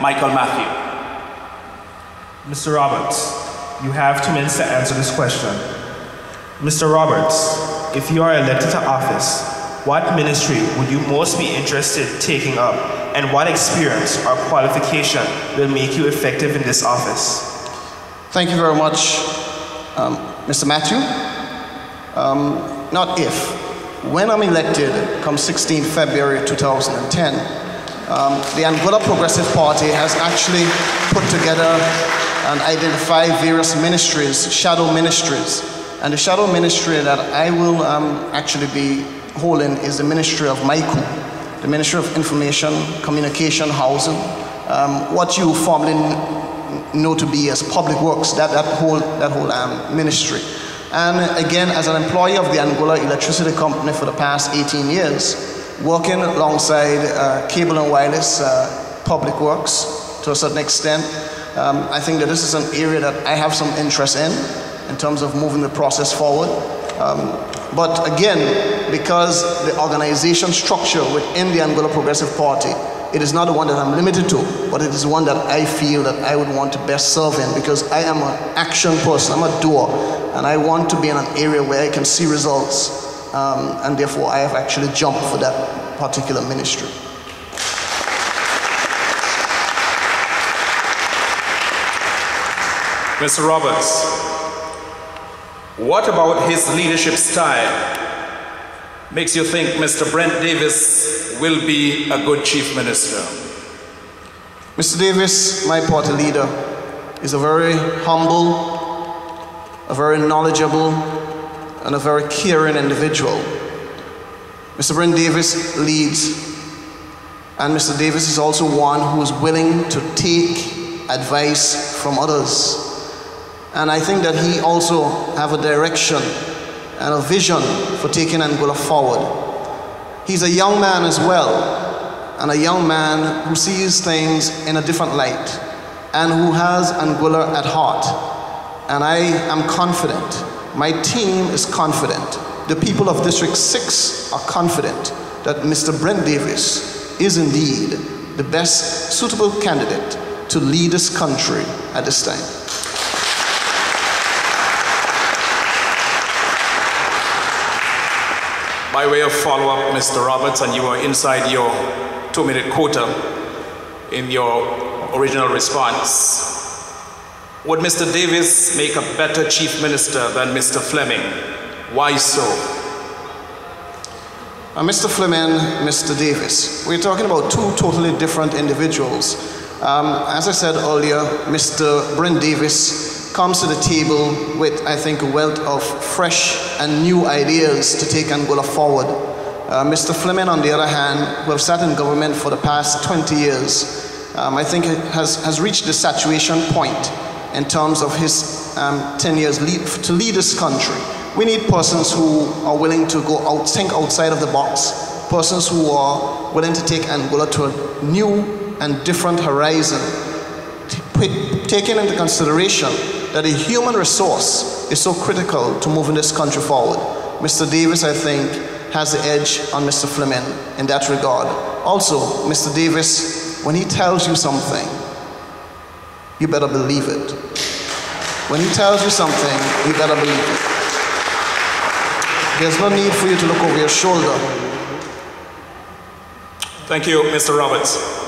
Michael Matthew. Mr. Roberts, you have 2 minutes to answer this question. Mr. Roberts, if you are elected to office, what ministry would you most be interested in taking up, and what experience or qualification will make you effective in this office? Thank you very much, Mr. Matthew. Not if. When I'm elected, come 16 February 2010, the Anguilla Progressive Party has actually put together and identified various ministries, shadow ministries. And the shadow ministry that I will actually be holding is the Ministry of MICU, the Ministry of Information, Communication, Housing, what you formerly know to be as Public Works, that whole ministry. And again, as an employee of the Anguilla Electricity Company for the past 18 years, working alongside Cable and Wireless Public Works to a certain extent, I think that this is an area that I have some interest in terms of moving the process forward. But again, because the organization structure within the Anguilla Progressive Party, it is not the one that I'm limited to, but it is one that I feel that I would want to best serve in, because I am an action person, I'm a doer, and I want to be in an area where I can see results, and therefore I have actually jumped for that particular ministry. Mr. Roberts, what about his leadership style makes you think Mr. Brent Davis will be a good chief minister? Mr. Davis, my party leader, is a very humble, a very knowledgeable, and a very caring individual. Mr. Brent Davis leads, and Mr. Davis is also one who is willing to take advice from others. And I think that he also have a direction and a vision for taking Anguilla forward. He's a young man as well, and a young man who sees things in a different light, and who has Anguilla at heart. And I am confident, my team is confident, the people of District 6 are confident that Mr. Brent Davis is indeed the best suitable candidate to lead this country at this time. By way of follow-up, Mr. Roberts, and you are inside your 2-minute quota in your original response, would Mr. Davis make a better chief minister than Mr. Fleming? Why so? Mr. Fleming, Mr. Davis, we're talking about two totally different individuals. As I said earlier, Mr. Brent Davis comes to the table with, I think, a wealth of fresh and new ideas to take Anguilla forward. Mr. Fleming, on the other hand, who have sat in government for the past 20 years, I think has reached the saturation point in terms of his 10 years to lead this country. We need persons who are willing to go out, think outside of the box, persons who are willing to take Anguilla to a new and different horizon, taking into consideration that a human resource is so critical to moving this country forward. Mr. Davis, I think, has the edge on Mr. Fleming in that regard. Also, Mr. Davis, when he tells you something, you better believe it. When he tells you something, you better believe it. There's no need for you to look over your shoulder. Thank you, Mr. Roberts.